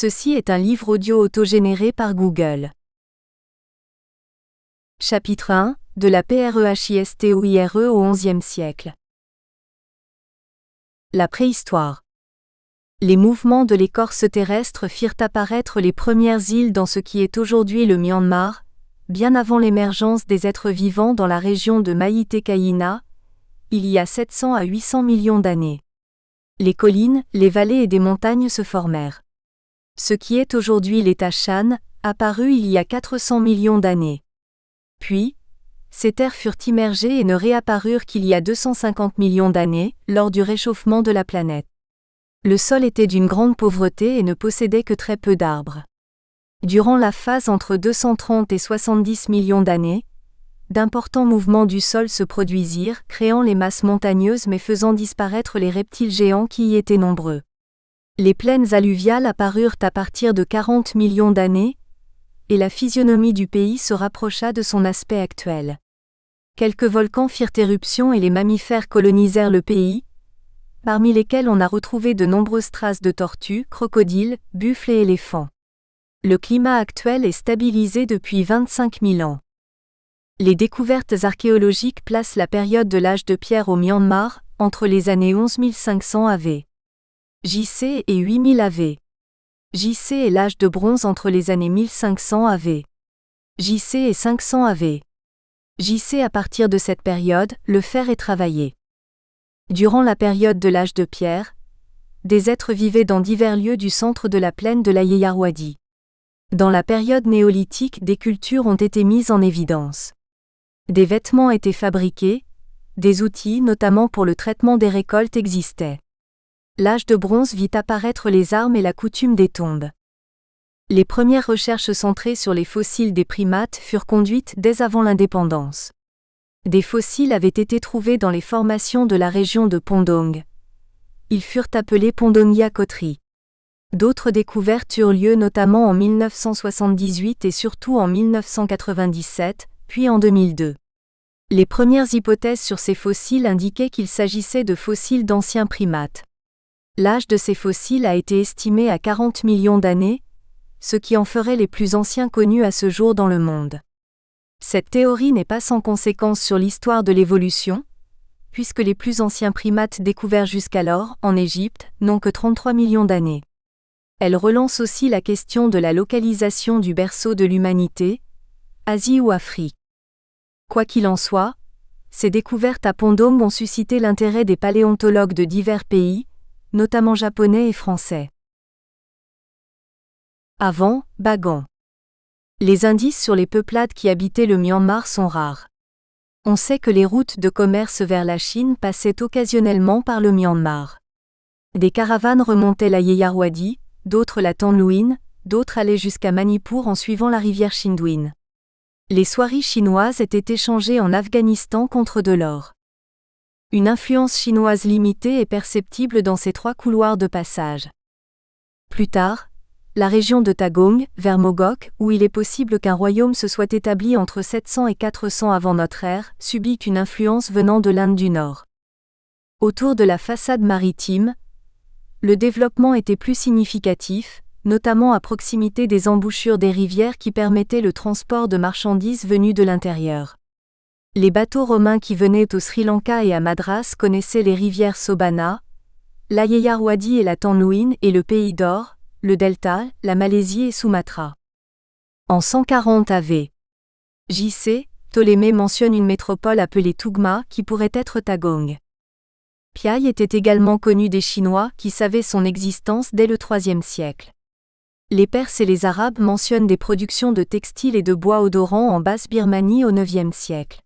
Ceci est un livre audio autogénéré par Google. Chapitre 1, de la préhistoire au XIe siècle. La préhistoire. Les mouvements de l'écorce terrestre firent apparaître les premières îles dans ce qui est aujourd'hui le Myanmar, bien avant l'émergence des êtres vivants dans la région de Maïtekaïna, il y a 700 à 800 millions d'années. Les collines, les vallées et des montagnes se formèrent. Ce qui est aujourd'hui l'État Shan, apparut il y a 400 millions d'années. Puis, ces terres furent immergées et ne réapparurent qu'il y a 250 millions d'années, lors du réchauffement de la planète. Le sol était d'une grande pauvreté et ne possédait que très peu d'arbres. Durant la phase entre 230 et 70 millions d'années, d'importants mouvements du sol se produisirent, créant les masses montagneuses mais faisant disparaître les reptiles géants qui y étaient nombreux. Les plaines alluviales apparurent à partir de 40 millions d'années, et la physionomie du pays se rapprocha de son aspect actuel. Quelques volcans firent éruption et les mammifères colonisèrent le pays, parmi lesquels on a retrouvé de nombreuses traces de tortues, crocodiles, buffles et éléphants. Le climat actuel est stabilisé depuis 25 000 ans. Les découvertes archéologiques placent la période de l'âge de pierre au Myanmar, entre les années 11 500 AV. JC et 8000 AV. JC et l'âge de bronze entre les années 1500 AV. JC et 500 AV. JC à partir de cette période, le fer est travaillé. Durant la période de l'âge de pierre, des êtres vivaient dans divers lieux du centre de la plaine de la Yeyarwady. Dans la période néolithique, des cultures ont été mises en évidence. Des vêtements étaient fabriqués, des outils notamment pour le traitement des récoltes existaient. L'âge de bronze vit apparaître les armes et la coutume des tombes. Les premières recherches centrées sur les fossiles des primates furent conduites dès avant l'indépendance. Des fossiles avaient été trouvés dans les formations de la région de Pondong. Ils furent appelés Pondongia Kotri. D'autres découvertes eurent lieu notamment en 1978 et surtout en 1997, puis en 2002. Les premières hypothèses sur ces fossiles indiquaient qu'il s'agissait de fossiles d'anciens primates. L'âge de ces fossiles a été estimé à 40 millions d'années, ce qui en ferait les plus anciens connus à ce jour dans le monde. Cette théorie n'est pas sans conséquence sur l'histoire de l'évolution, puisque les plus anciens primates découverts jusqu'alors, en Égypte, n'ont que 33 millions d'années. Elle relance aussi la question de la localisation du berceau de l'humanité, Asie ou Afrique. Quoi qu'il en soit, ces découvertes à Pondong ont suscité l'intérêt des paléontologues de divers pays, notamment japonais et français. Avant, Bagan. Les indices sur les peuplades qui habitaient le Myanmar sont rares. On sait que les routes de commerce vers la Chine passaient occasionnellement par le Myanmar. Des caravanes remontaient la Yeyarwady, d'autres la Tanluin, d'autres allaient jusqu'à Manipur en suivant la rivière Chindwin. Les soieries chinoises étaient échangées en Afghanistan contre de l'or. Une influence chinoise limitée est perceptible dans ces trois couloirs de passage. Plus tard, la région de Tagong, vers Mogok, où il est possible qu'un royaume se soit établi entre 700 et 400 avant notre ère, subit une influence venant de l'Inde du Nord. Autour de la façade maritime, le développement était plus significatif, notamment à proximité des embouchures des rivières qui permettaient le transport de marchandises venues de l'intérieur. Les bateaux romains qui venaient au Sri Lanka et à Madras connaissaient les rivières Sobana, la Yeyarwady et la Tanluin et le Pays d'Or, le Delta, la Malaisie et Sumatra. En 140 AV. JC, Ptolémée mentionne une métropole appelée Tugma qui pourrait être Tagong. Piaille était également connu des Chinois qui savaient son existence dès le IIIe siècle. Les Perses et les Arabes mentionnent des productions de textiles et de bois odorants en Basse-Birmanie au IXe siècle.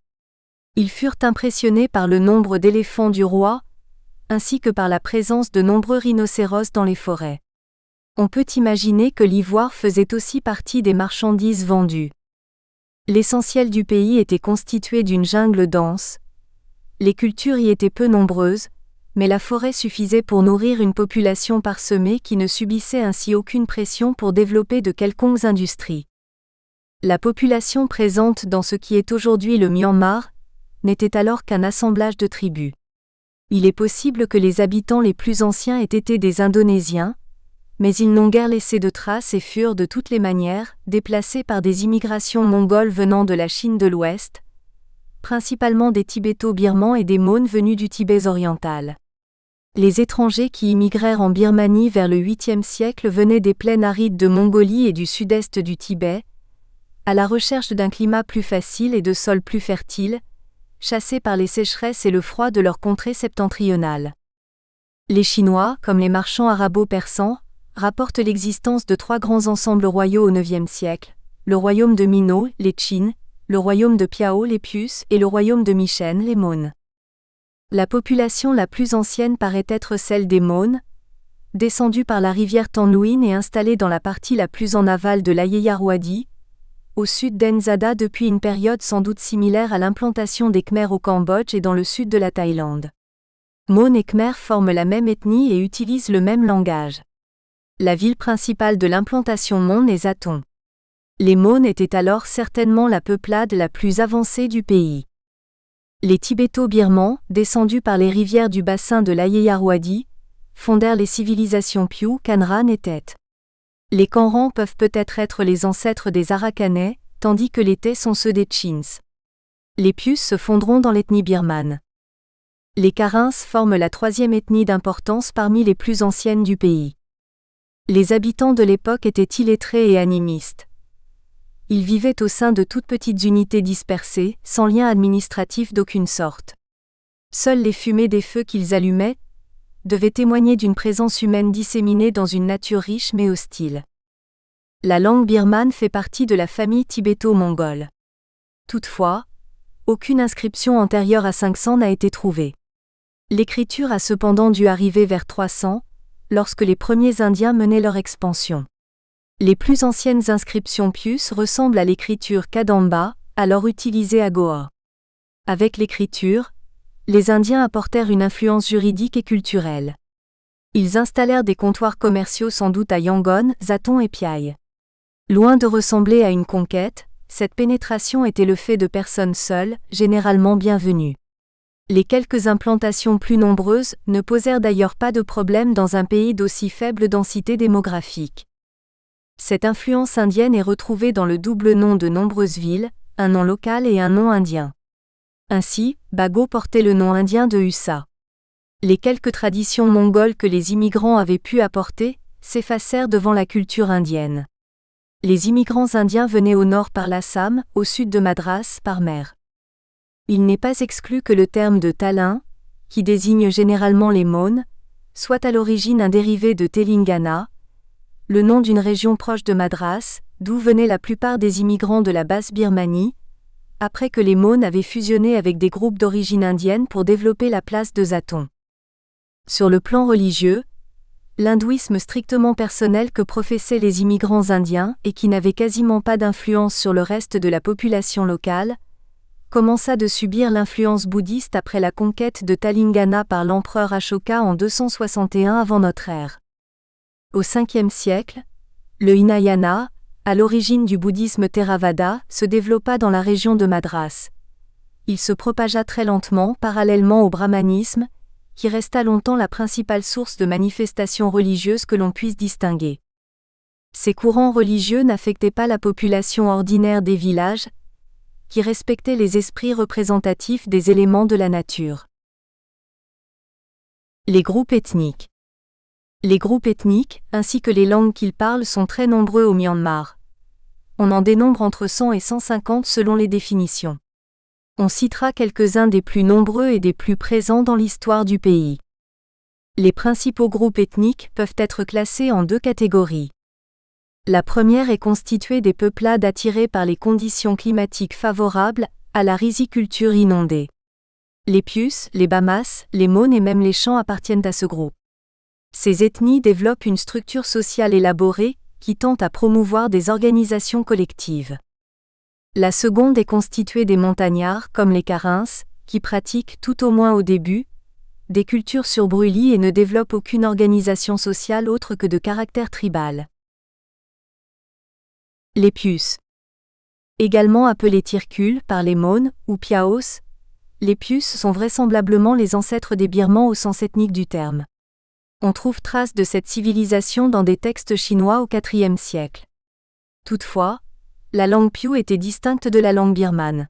Ils furent impressionnés par le nombre d'éléphants du roi, ainsi que par la présence de nombreux rhinocéros dans les forêts. On peut imaginer que l'ivoire faisait aussi partie des marchandises vendues. L'essentiel du pays était constitué d'une jungle dense. Les cultures y étaient peu nombreuses, mais la forêt suffisait pour nourrir une population parsemée qui ne subissait ainsi aucune pression pour développer de quelconques industries. La population présente dans ce qui est aujourd'hui le Myanmar n'était alors qu'un assemblage de tribus. Il est possible que les habitants les plus anciens aient été des Indonésiens, mais ils n'ont guère laissé de traces et furent de toutes les manières déplacés par des immigrations mongoles venant de la Chine de l'Ouest, principalement des Tibéto-Birmans et des Mônes venus du Tibet oriental. Les étrangers qui immigrèrent en Birmanie vers le 8e siècle venaient des plaines arides de Mongolie et du sud-est du Tibet, à la recherche d'un climat plus facile et de sols plus fertiles, chassés par les sécheresses et le froid de leur contrée septentrionale. Les Chinois, comme les marchands arabo-persans, rapportent l'existence de 3 grands ensembles royaux au IXe siècle, le royaume de Mino, les Qin, le royaume de Piao, les Pius, et le royaume de Mishen, les Mônes. La population la plus ancienne paraît être celle des Mônes, descendue par la rivière Tanluin et installée dans la partie la plus en aval de l'Ayeyarwady, au sud d'Enzada depuis une période sans doute similaire à l'implantation des Khmers au Cambodge et dans le sud de la Thaïlande. Mônes et Khmers forment la même ethnie et utilisent le même langage. La ville principale de l'implantation Mône est Zaton. Les Mônes étaient alors certainement la peuplade la plus avancée du pays. Les Tibéto-Birmans, descendus par les rivières du bassin de l'Ayeyarwady, fondèrent les civilisations Piu, Kanran et Tet. Les Kanran peuvent peut-être être les ancêtres des Arakanais, tandis que les Tet sont ceux des Chins. Les Pius se fondront dans l'ethnie birmane. Les Karins forment la 3e ethnie d'importance parmi les plus anciennes du pays. Les habitants de l'époque étaient illettrés et animistes. Ils vivaient au sein de toutes petites unités dispersées, sans lien administratif d'aucune sorte. Seules les fumées des feux qu'ils allumaient devaient témoigner d'une présence humaine disséminée dans une nature riche mais hostile. La langue birmane fait partie de la famille tibéto-mongole. Toutefois, aucune inscription antérieure à 500 n'a été trouvée. L'écriture a cependant dû arriver vers 300, lorsque les premiers Indiens menaient leur expansion. Les plus anciennes inscriptions Pius ressemblent à l'écriture Kadamba, alors utilisée à Goa. Avec l'écriture, les Indiens apportèrent une influence juridique et culturelle. Ils installèrent des comptoirs commerciaux sans doute à Yangon, Zaton et Piaille. Loin de ressembler à une conquête, cette pénétration était le fait de personnes seules, généralement bienvenues. Les quelques implantations plus nombreuses ne posèrent d'ailleurs pas de problème dans un pays d'aussi faible densité démographique. Cette influence indienne est retrouvée dans le double nom de nombreuses villes, un nom local et un nom indien. Ainsi, Bago portait le nom indien de Hussa. Les quelques traditions mongoles que les immigrants avaient pu apporter s'effacèrent devant la culture indienne. Les immigrants indiens venaient au nord par l'Assam, au sud de Madras par mer. Il n'est pas exclu que le terme de Talin, qui désigne généralement les Mônes, soit à l'origine un dérivé de Telangana, le nom d'une région proche de Madras, d'où venaient la plupart des immigrants de la Basse-Birmanie, après que les Mônes avaient fusionné avec des groupes d'origine indienne pour développer la place de Zaton. Sur le plan religieux, l'hindouisme strictement personnel que professaient les immigrants indiens et qui n'avait quasiment pas d'influence sur le reste de la population locale, commença de subir l'influence bouddhiste après la conquête de Telangana par l'empereur Ashoka en 261 avant notre ère. Au 5e siècle, le Hinayana, à l'origine du bouddhisme Theravada, se développa dans la région de Madras. Il se propagea très lentement parallèlement au brahmanisme, qui resta longtemps la principale source de manifestations religieuses que l'on puisse distinguer. Ces courants religieux n'affectaient pas la population ordinaire des villages, qui respectaient les esprits représentatifs des éléments de la nature. Les groupes ethniques. Les groupes ethniques, ainsi que les langues qu'ils parlent sont très nombreux au Myanmar. On en dénombre entre 100 et 150 selon les définitions. On citera quelques-uns des plus nombreux et des plus présents dans l'histoire du pays. Les principaux groupes ethniques peuvent être classés en 2 catégories. La première est constituée des peuplades attirées par les conditions climatiques favorables à la riziculture inondée. Les Pius, les Bamas, les Mônes et même les Chants appartiennent à ce groupe. Ces ethnies développent une structure sociale élaborée qui tend à promouvoir des organisations collectives. La seconde est constituée des montagnards comme les Karins, qui pratiquent, tout au moins au début, des cultures sur brûlis et ne développent aucune organisation sociale autre que de caractère tribal. Les Pius. Également appelés Tirkuls par les Mônes ou Piaos, les Pius sont vraisemblablement les ancêtres des Birmans au sens ethnique du terme. On trouve trace de cette civilisation dans des textes chinois au IVe siècle. Toutefois, la langue Piu était distincte de la langue birmane.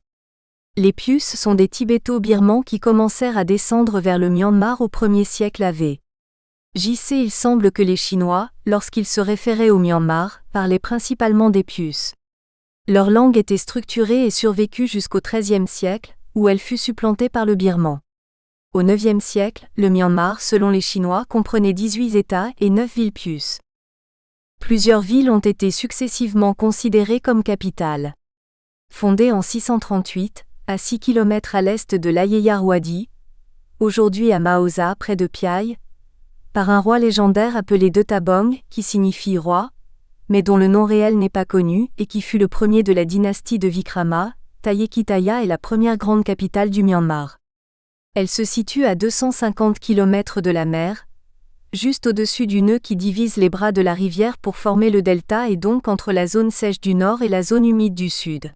Les Pius sont des Tibéto-Birmans qui commencèrent à descendre vers le Myanmar au 1er siècle AV. Il semble que les Chinois, lorsqu'ils se référaient au Myanmar, parlaient principalement des Pius. Leur langue était structurée et survécut jusqu'au XIIIe siècle, où elle fut supplantée par le birman. Au IXe siècle, le Myanmar, selon les Chinois, comprenait 18 États et 9 villes Pius. Plusieurs villes ont été successivement considérées comme capitales. Fondée en 638, à 6 km à l'est de l'Ayeyarwady, aujourd'hui à Maosa près de Piaille, par un roi légendaire appelé Deutabong, qui signifie roi, mais dont le nom réel n'est pas connu et qui fut le premier de la dynastie de Vikrama, Tayekitaya est la première grande capitale du Myanmar. Elle se situe à 250 km de la mer, juste au-dessus du nœud qui divise les bras de la rivière pour former le delta et donc entre la zone sèche du nord et la zone humide du sud.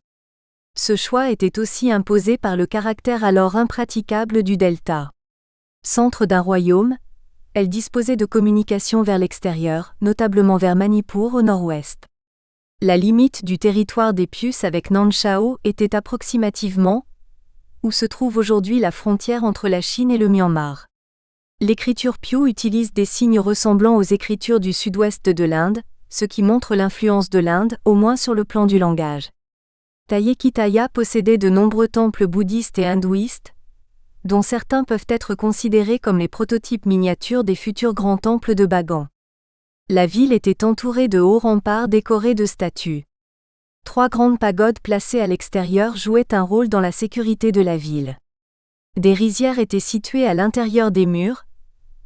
Ce choix était aussi imposé par le caractère alors impraticable du delta. Centre d'un royaume, elle disposait de communications vers l'extérieur, notablement vers Manipur au nord-ouest. La limite du territoire des Pius avec Nanchao était approximativement où se trouve aujourd'hui la frontière entre la Chine et le Myanmar. L'écriture Piu utilise des signes ressemblant aux écritures du sud-ouest de l'Inde, ce qui montre l'influence de l'Inde, au moins sur le plan du langage. Tayekitaya possédait de nombreux temples bouddhistes et hindouistes, dont certains peuvent être considérés comme les prototypes miniatures des futurs grands temples de Bagan. La ville était entourée de hauts remparts décorés de statues. 3 grandes pagodes placées à l'extérieur jouaient un rôle dans la sécurité de la ville. Des rizières étaient situées à l'intérieur des murs,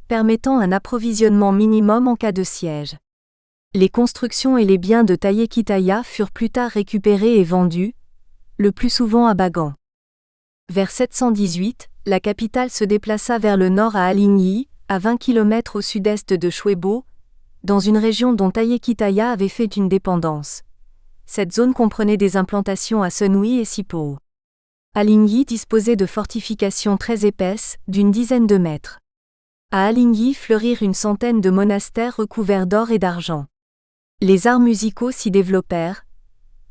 permettant un approvisionnement minimum en cas de siège. Les constructions et les biens de Tayekitaya furent plus tard récupérés et vendus, le plus souvent à Bagan. Vers 718, la capitale se déplaça vers le nord à Alingyi, à 20 km au sud-est de Chouebo, dans une région dont Tayekitaya avait fait une dépendance. Cette zone comprenait des implantations à Sunwi et Sipo. Alingyi disposait de fortifications très épaisses, d'une dizaine de mètres. À Alingyi fleurirent une centaine de monastères recouverts d'or et d'argent. Les arts musicaux s'y développèrent,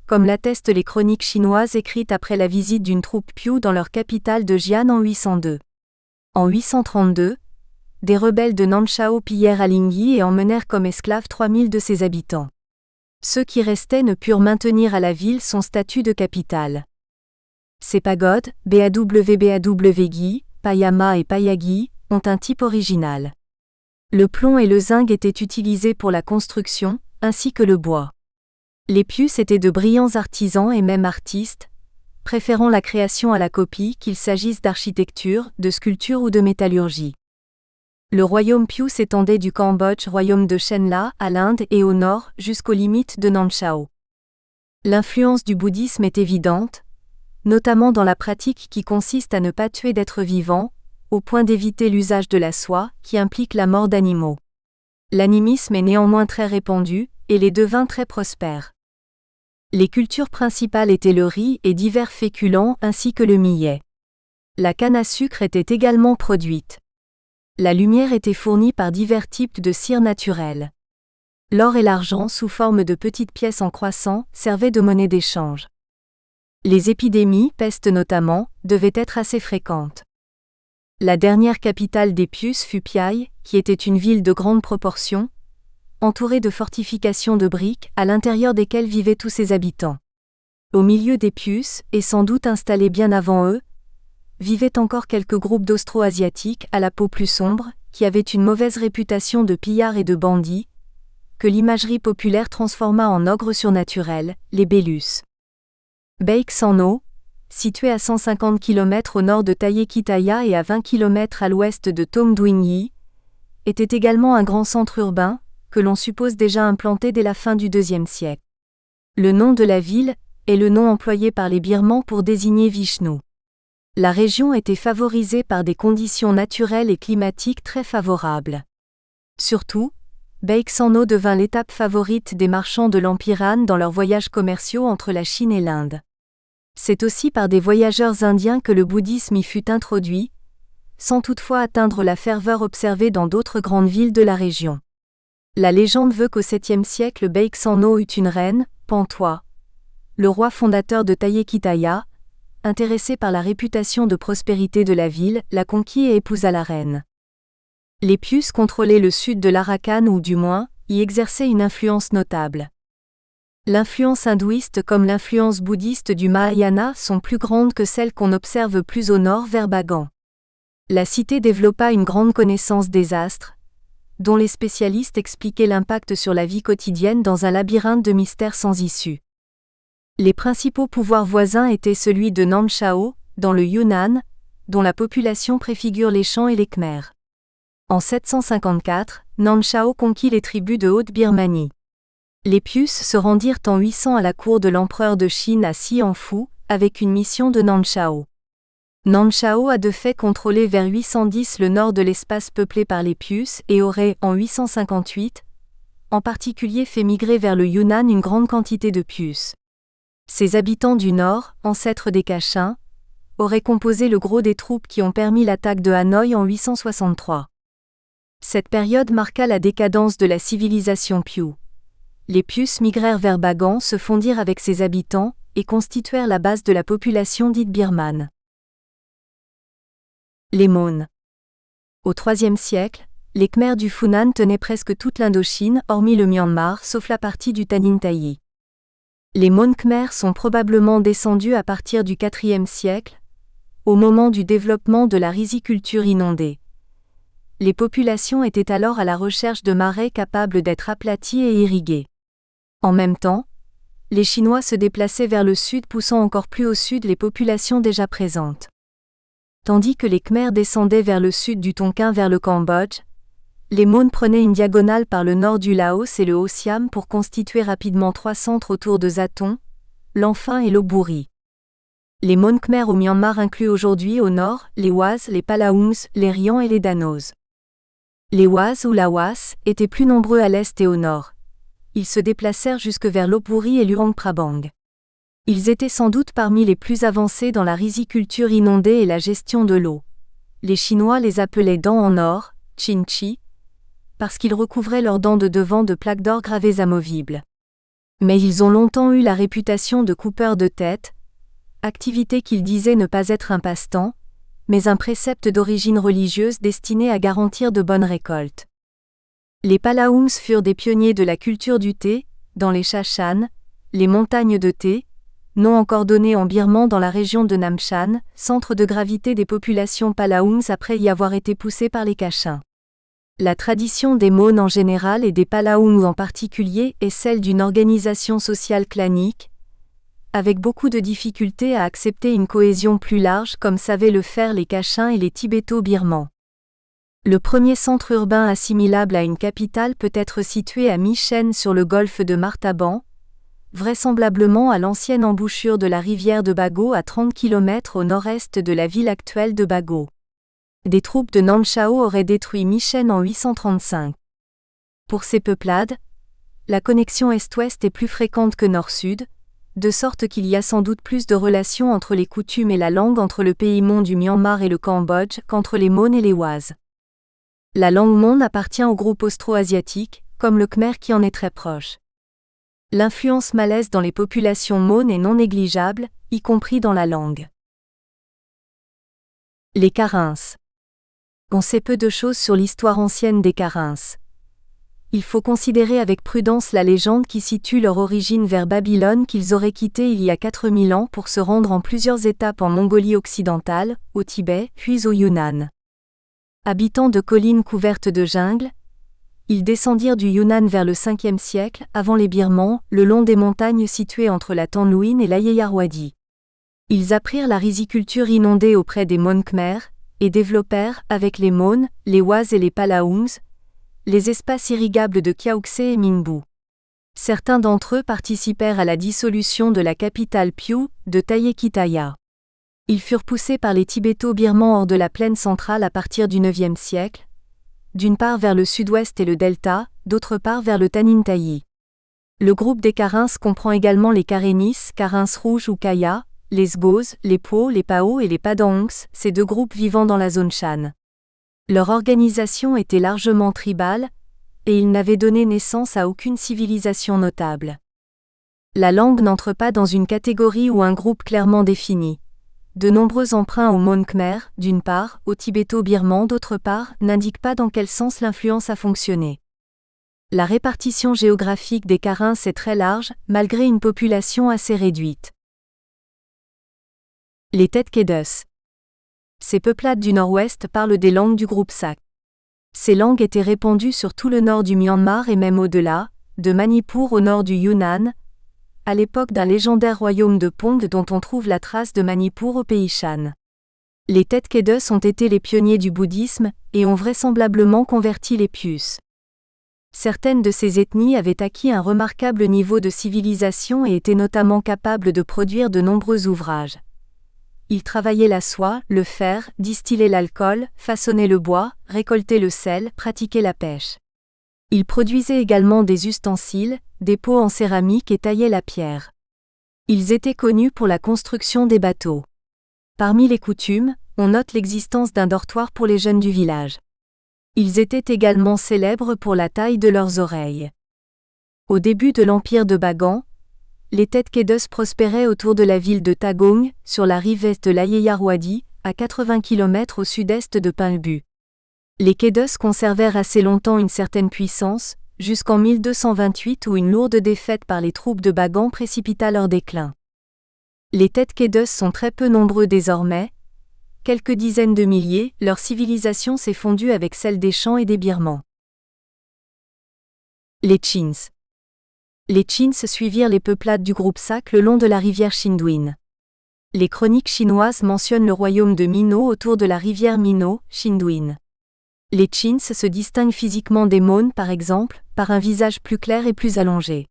comme l'attestent les chroniques chinoises écrites après la visite d'une troupe Piu dans leur capitale de Jian en 802. En 832, des rebelles de Nanchao pillèrent Alingyi et emmenèrent comme esclaves 3000 de ses habitants. Ceux qui restaient ne purent maintenir à la ville son statut de capitale. Ces pagodes, Bawgi, Payama et Payagi, ont un type original. Le plomb et le zinc étaient utilisés pour la construction, ainsi que le bois. Les Pius étaient de brillants artisans et même artistes, préférant la création à la copie qu'il s'agisse d'architecture, de sculpture ou de métallurgie. Le royaume Piu s'étendait du Cambodge, royaume de Shenla, à l'Inde et au nord, jusqu'aux limites de Nanchao. L'influence du bouddhisme est évidente, notamment dans la pratique qui consiste à ne pas tuer d'êtres vivants, au point d'éviter l'usage de la soie, qui implique la mort d'animaux. L'animisme est néanmoins très répandu, et les devint très prospères. Les cultures principales étaient le riz et divers féculents ainsi que le millet. La canne à sucre était également produite. La lumière était fournie par divers types de cire naturelle. L'or et l'argent sous forme de petites pièces en croissant servaient de monnaie d'échange. Les épidémies, peste notamment, devaient être assez fréquentes. La dernière capitale des Pius fut Piaille, qui était une ville de grande proportion, entourée de fortifications de briques, à l'intérieur desquelles vivaient tous ses habitants. Au milieu des Pius, et sans doute installés bien avant eux, vivaient encore quelques groupes d'Austro-Asiatiques à la peau plus sombre, qui avaient une mauvaise réputation de pillards et de bandits, que l'imagerie populaire transforma en ogres surnaturels, les Bélus. Baek-Sanno, situé à 150 km au nord de Tayekitaya et à 20 km à l'ouest de Tongduingyi, était également un grand centre urbain, que l'on suppose déjà implanté dès la fin du IIe siècle. Le nom de la ville est le nom employé par les Birmans pour désigner Vishnu. La région était favorisée par des conditions naturelles et climatiques très favorables. Surtout, Baek-Sanno devint l'étape favorite des marchands de l'Empire Han dans leurs voyages commerciaux entre la Chine et l'Inde. C'est aussi par des voyageurs indiens que le bouddhisme y fut introduit, sans toutefois atteindre la ferveur observée dans d'autres grandes villes de la région. La légende veut qu'au 7e siècle Beixanno eut une reine, Pantois. Le roi fondateur de Tayekitaya, intéressé par la réputation de prospérité de la ville, la conquit et épousa la reine. Les Pius contrôlaient le sud de l'Arakan ou du moins, y exerçaient une influence notable. L'influence hindouiste comme l'influence bouddhiste du Mahayana sont plus grandes que celles qu'on observe plus au nord vers Bagan. La cité développa une grande connaissance des astres, dont les spécialistes expliquaient l'impact sur la vie quotidienne dans un labyrinthe de mystères sans issue. Les principaux pouvoirs voisins étaient celui de Nanchao, dans le Yunnan, dont la population préfigure les Chants et les Khmers. En 754, Nanchao conquit les tribus de Haute-Birmanie. Les Pius se rendirent en 800 à la cour de l'empereur de Chine à Sianfu, avec une mission de Nanchao. Nanchao a de fait contrôlé vers 810 le nord de l'espace peuplé par les Pius et aurait, en 858, en particulier fait migrer vers le Yunnan une grande quantité de Pius. Ces habitants du nord, ancêtres des Kachin, auraient composé le gros des troupes qui ont permis l'attaque de Hanoï en 863. Cette période marqua la décadence de la civilisation Piu. Les Pius migrèrent vers Bagan, se fondirent avec ses habitants, et constituèrent la base de la population dite birmane. Les Mon. Au IIIe siècle, les Khmers du Funan tenaient presque toute l'Indochine, hormis le Myanmar, sauf la partie du Tanintayi. Les Mon Khmers sont probablement descendus à partir du IVe siècle, au moment du développement de la riziculture inondée. Les populations étaient alors à la recherche de marais capables d'être aplatis et irrigués. En même temps, les Chinois se déplaçaient vers le sud, poussant encore plus au sud les populations déjà présentes. Tandis que les Khmers descendaient vers le sud du Tonkin vers le Cambodge, les Mon prenaient une diagonale par le nord du Laos et le Haut-Siam pour constituer rapidement trois centres autour de Zaton, Lanfin et Lopburi. Les Mon Khmer au Myanmar incluent aujourd'hui au nord les Oise, les Palaungs, les Rians et les Danos. Les Oise ou Lawas étaient plus nombreux à l'est et au nord. Ils se déplacèrent jusque vers Lopburi et Luang Prabang. Ils étaient sans doute parmi les plus avancés dans la riziculture inondée et la gestion de l'eau. Les Chinois les appelaient dents en or, Chinchi, parce qu'ils recouvraient leurs dents de devant de plaques d'or gravées amovibles. Mais ils ont longtemps eu la réputation de coupeurs de tête, activité qu'ils disaient ne pas être un passe-temps, mais un précepte d'origine religieuse destiné à garantir de bonnes récoltes. Les Palaungs furent des pionniers de la culture du thé, dans les Shashan, les montagnes de thé, nom encore donné en birman dans la région de Namchan, centre de gravité des populations Palaungs après y avoir été poussées par les Kachins. La tradition des Mon en général et des Palaungs en particulier est celle d'une organisation sociale clanique, avec beaucoup de difficultés à accepter une cohésion plus large comme savaient le faire les Kachins et les Tibéto-Birmans. Le premier centre urbain assimilable à une capitale peut être situé à Mi-Chen sur le golfe de Martaban, vraisemblablement à l'ancienne embouchure de la rivière de Bago à 30 km au nord-est de la ville actuelle de Bago. Des troupes de Nanchao auraient détruit Mi-Chen en 835. Pour ces peuplades, la connexion est-ouest est plus fréquente que nord-sud, de sorte qu'il y a sans doute plus de relations entre les coutumes et la langue entre le pays Mon du Myanmar et le Cambodge qu'entre les Mon et les Oise. La langue Mon appartient au groupe austro-asiatique, comme le Khmer qui en est très proche. L'influence malaise dans les populations Mon est non négligeable, y compris dans la langue. Les Karins. On sait peu de choses sur l'histoire ancienne des Karins. Il faut considérer avec prudence la légende qui situe leur origine vers Babylone qu'ils auraient quitté il y a 4000 ans pour se rendre en plusieurs étapes en Mongolie occidentale, au Tibet, puis au Yunnan. Habitants de collines couvertes de jungle, ils descendirent du Yunnan vers le 5e siècle, avant les Birmans, le long des montagnes situées entre la Tanluin et l'Ayeyarwady. Ils apprirent la riziculture inondée auprès des Mon Khmer, et développèrent, avec les Mon, les Oise et les Palaungs, les espaces irrigables de Kyaukse et Minbu. Certains d'entre eux participèrent à la dissolution de la capitale Piu, de Tayekitaya. Ils furent poussés par les Tibéto-Birmans hors de la plaine centrale à partir du 9e siècle, d'une part vers le sud-ouest et le delta, d'autre part vers le Tanintayi. Le groupe des Karins comprend également les Karénis, Karins rouges ou Kaya, les Sbos, les Po, les Pao et les Padangs, ces 2 groupes vivant dans la zone Shan. Leur organisation était largement tribale, et ils n'avaient donné naissance à aucune civilisation notable. La langue n'entre pas dans une catégorie ou un groupe clairement défini. De nombreux emprunts au Mon Khmer, d'une part, au tibéto-birman d'autre part, n'indiquent pas dans quel sens l'influence a fonctionné. La répartition géographique des Karins est très large, malgré une population assez réduite. Les Tetkedes. Ces peuplades du nord-ouest parlent des langues du groupe Sak. Ces langues étaient répandues sur tout le nord du Myanmar et même au-delà, de Manipur au nord du Yunnan, à l'époque d'un légendaire royaume de Pong dont on trouve la trace de Manipur au pays Shan. Les Tetkedes ont été les pionniers du bouddhisme et ont vraisemblablement converti les Pius. Certaines de ces ethnies avaient acquis un remarquable niveau de civilisation et étaient notamment capables de produire de nombreux ouvrages. Ils travaillaient la soie, le fer, distillaient l'alcool, façonnaient le bois, récoltaient le sel, pratiquaient la pêche. Ils produisaient également des ustensiles, des pots en céramique et taillaient la pierre. Ils étaient connus pour la construction des bateaux. Parmi les coutumes, on note l'existence d'un dortoir pour les jeunes du village. Ils étaient également célèbres pour la taille de leurs oreilles. Au début de l'empire de Bagan, les Tetkedes prospéraient autour de la ville de Tagong, sur la rive est de l'Ayeyarwady, à 80 km au sud-est de Pinlbu. Les Kedes conservèrent assez longtemps une certaine puissance, jusqu'en 1228 où une lourde défaite par les troupes de Bagan précipita leur déclin. Les Tetkedes sont très peu nombreux désormais, quelques dizaines de milliers, leur civilisation s'est fondue avec celle des Chans et des Birmans. Les Chins. Les Chins suivirent les peuplades du groupe Sak le long de la rivière Chinduin. Les chroniques chinoises mentionnent le royaume de Mino autour de la rivière Mino, Chinduin. Les Chins se distinguent physiquement des Mon par exemple, par un visage plus clair et plus allongé.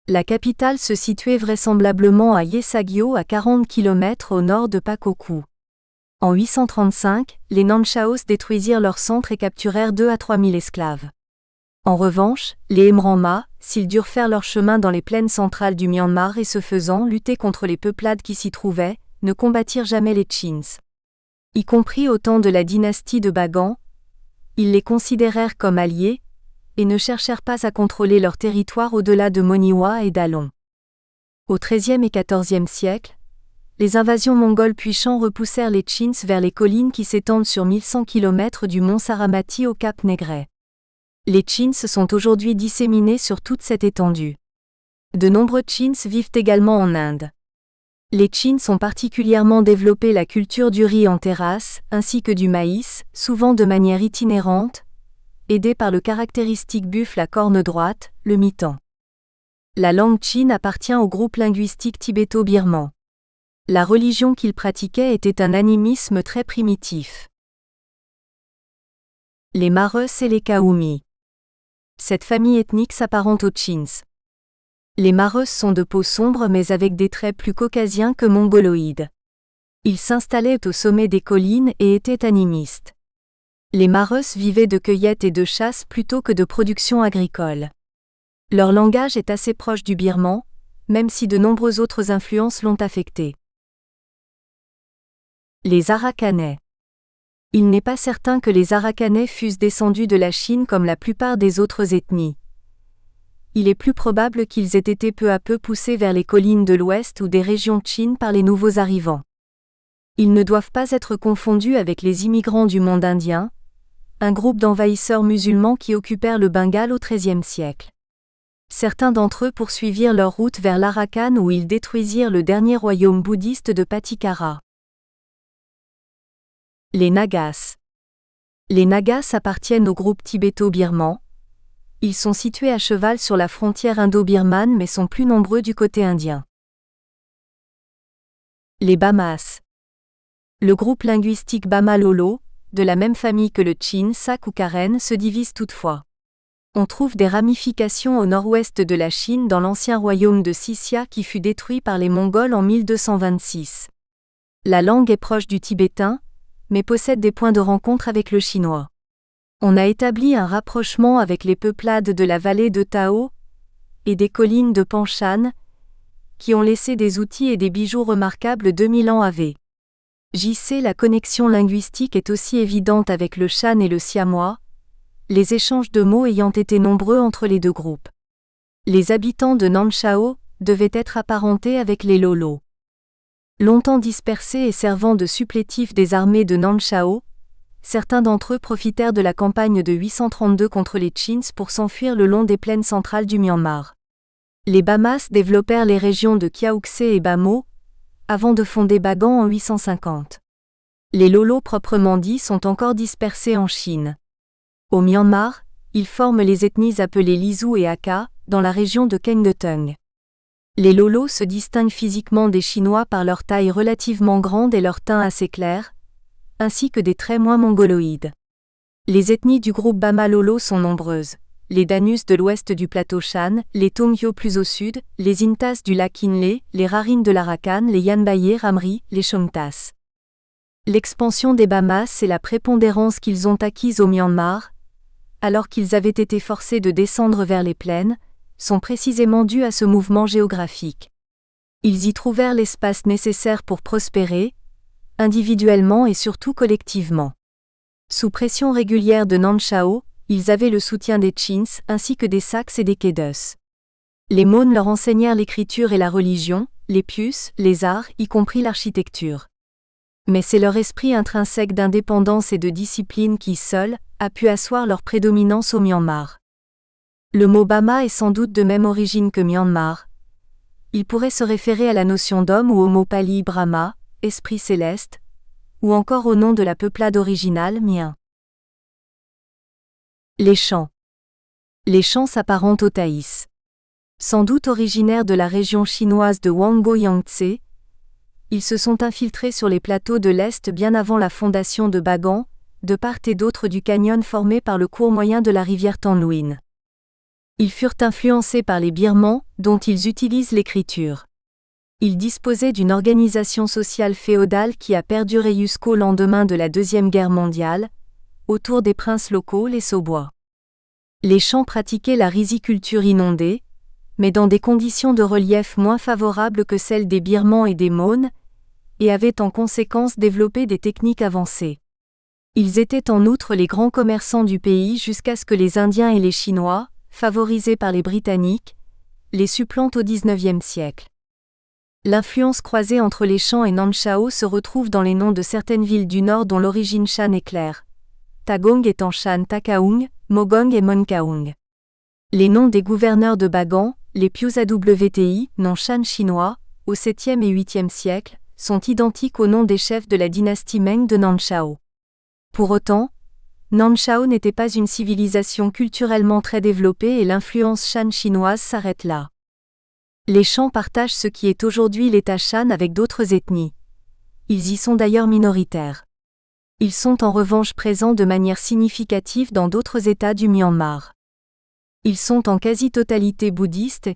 La capitale se situait vraisemblablement à Yesagyo à 40 km au nord de Pakoku. En 835, les Nanchaos détruisirent leur centre et capturèrent 2 à 3 000 esclaves. En revanche, les Emranma, s'ils durent faire leur chemin dans les plaines centrales du Myanmar et ce faisant lutter contre les peuplades qui s'y trouvaient, ne combattirent jamais les Chins. Y compris au temps de la dynastie de Bagan, ils les considérèrent comme alliés, et ne cherchèrent pas à contrôler leur territoire au-delà de Moniwa et d'Alon. Au XIIIe et XIVe siècle, les invasions mongoles puis Chans repoussèrent les Chins vers les collines qui s'étendent sur 1100 km du mont Saramati au cap Negrais. Les Chins sont aujourd'hui disséminés sur toute cette étendue. De nombreux Chins vivent également en Inde. Les Chins ont particulièrement développé la culture du riz en terrasse, ainsi que du maïs, souvent de manière itinérante, aidés par le caractéristique buffle à corne droite, le mitan. La langue Chin appartient au groupe linguistique tibéto-birman. La religion qu'ils pratiquaient était un animisme très primitif. Les Mareus et les Kaumi. Cette famille ethnique s'apparente aux Chins. Les Mareus sont de peau sombre mais avec des traits plus caucasiens que mongoloïdes. Ils s'installaient au sommet des collines et étaient animistes. Les Mareus vivaient de cueillette et de chasse plutôt que de production agricole. Leur langage est assez proche du birman, même si de nombreuses autres influences l'ont affecté. Les Arakanais. Il n'est pas certain que les Arakanais fussent descendus de la Chine comme la plupart des autres ethnies. Il est plus probable qu'ils aient été peu à peu poussés vers les collines de l'ouest ou des régions Chine par les nouveaux arrivants. Ils ne doivent pas être confondus avec les immigrants du monde indien, un groupe d'envahisseurs musulmans qui occupèrent le Bengale au XIIIe siècle. Certains d'entre eux poursuivirent leur route vers l'Arakan où ils détruisirent le dernier royaume bouddhiste de Patikara. Les Nagas. Les Nagas appartiennent au groupe tibéto-birman. Ils sont situés à cheval sur la frontière indo-birmane mais sont plus nombreux du côté indien. Les Bamas. Le groupe linguistique Bama-Lolo, de la même famille que le Chin, Sak ou Karen, se divise toutefois. On trouve des ramifications au nord-ouest de la Chine dans l'ancien royaume de Sissia qui fut détruit par les Mongols en 1226. La langue est proche du tibétain, mais possède des points de rencontre avec le chinois. On a établi un rapprochement avec les peuplades de la vallée de Tao et des collines de Panshan, qui ont laissé des outils et des bijoux remarquables 2000 ans AV. JC. La connexion linguistique est aussi évidente avec le Shan et le siamois, les échanges de mots ayant été nombreux entre les deux groupes. Les habitants de Nanchao devaient être apparentés avec les Lolo. Longtemps dispersés et servant de supplétifs des armées de Nanchao, certains d'entre eux profitèrent de la campagne de 832 contre les Chins pour s'enfuir le long des plaines centrales du Myanmar. Les Bamas développèrent les régions de Kyaukse et Bamo, avant de fonder Bagan en 850. Les Lolo proprement dits sont encore dispersés en Chine. Au Myanmar, ils forment les ethnies appelées Lisu et Hakka, dans la région de Kengdetung. Les Lolo se distinguent physiquement des Chinois par leur taille relativement grande et leur teint assez clair, ainsi que des traits moins mongoloïdes. Les ethnies du groupe Bama Lolo sont nombreuses. Les Danus de l'ouest du plateau Shan, les Tongyo plus au sud, les Intas du lac Inle, les Rarin de l'Arakan, les Yanbaye Ramri, les Chongtas. L'expansion des Bamas et la prépondérance qu'ils ont acquise au Myanmar, alors qu'ils avaient été forcés de descendre vers les plaines, sont précisément dus à ce mouvement géographique. Ils y trouvèrent l'espace nécessaire pour prospérer, individuellement et surtout collectivement. Sous pression régulière de Nanchao, ils avaient le soutien des Chins ainsi que des Sacs et des Kedos. Les Mon leur enseignèrent l'écriture et la religion, les pius, les arts, y compris l'architecture. Mais c'est leur esprit intrinsèque d'indépendance et de discipline qui, seul, a pu asseoir leur prédominance au Myanmar. Le mot Bama est sans doute de même origine que Myanmar. Il pourrait se référer à la notion d'homme ou au mot pali Brahma, esprit céleste, ou encore au nom de la peuplade originale Mien. Les chants. Les chants s'apparentent aux Thaïs. Sans doute originaires de la région chinoise de Huangbo-Yangtze, ils se sont infiltrés sur les plateaux de l'Est bien avant la fondation de Bagan, de part et d'autre du canyon formé par le cours moyen de la rivière Tanluin. Ils furent influencés par les Birmans, dont ils utilisent l'écriture. Ils disposaient d'une organisation sociale féodale qui a perduré jusqu'au lendemain de la Deuxième Guerre mondiale, autour des princes locaux, les Sobois. Les chants pratiquaient la riziculture inondée, mais dans des conditions de relief moins favorables que celles des Birmans et des Mon, et avaient en conséquence développé des techniques avancées. Ils étaient en outre les grands commerçants du pays jusqu'à ce que les Indiens et les Chinois, favorisés par les Britanniques, les supplantent au XIXe siècle. L'influence croisée entre les Chants et Nanchao se retrouve dans les noms de certaines villes du nord dont l'origine Shan est claire. Tagong étant Shan Takaung, Mogong et Monkaung. Les noms des gouverneurs de Bagan, les Piusawti, noms Shan chinois, au 7e et 8e siècle, sont identiques aux noms des chefs de la dynastie Meng de Nanchao. Pour autant, Nanchao n'était pas une civilisation culturellement très développée et l'influence Shan chinoise s'arrête là. Les Chants partagent ce qui est aujourd'hui l'État Shan avec d'autres ethnies. Ils y sont d'ailleurs minoritaires. Ils sont en revanche présents de manière significative dans d'autres États du Myanmar. Ils sont en quasi-totalité bouddhistes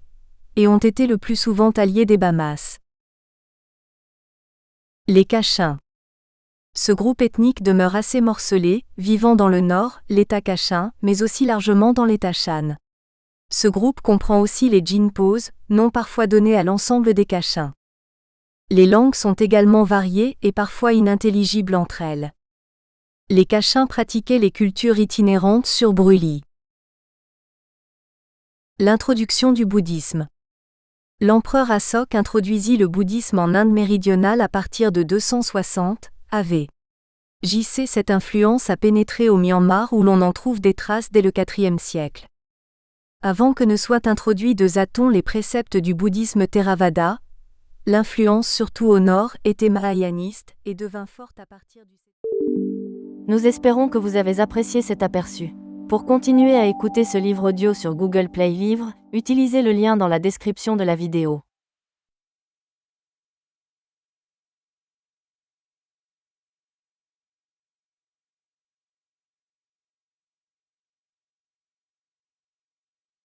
et ont été le plus souvent alliés des Bamas. Les Kachins. Ce groupe ethnique demeure assez morcelé, vivant dans le nord, l'État Kachin, mais aussi largement dans l'État Shan. Ce groupe comprend aussi les Jinpos, nom parfois donné à l'ensemble des Kachins. Les langues sont également variées et parfois inintelligibles entre elles. Les Kachins pratiquaient les cultures itinérantes sur brûlis. L'introduction du bouddhisme. L'empereur Asok introduisit le bouddhisme en Inde méridionale à partir de 260 AV. JC. Cette influence a pénétré au Myanmar où l'on en trouve des traces dès le IVe siècle. Avant que ne soient introduits de Zaton les préceptes du bouddhisme Theravada, l'influence surtout au nord était mahayaniste et devint forte à partir du... Nous espérons que vous avez apprécié cet aperçu. Pour continuer à écouter ce livre audio sur Google Play Livres, utilisez le lien dans la description de la vidéo.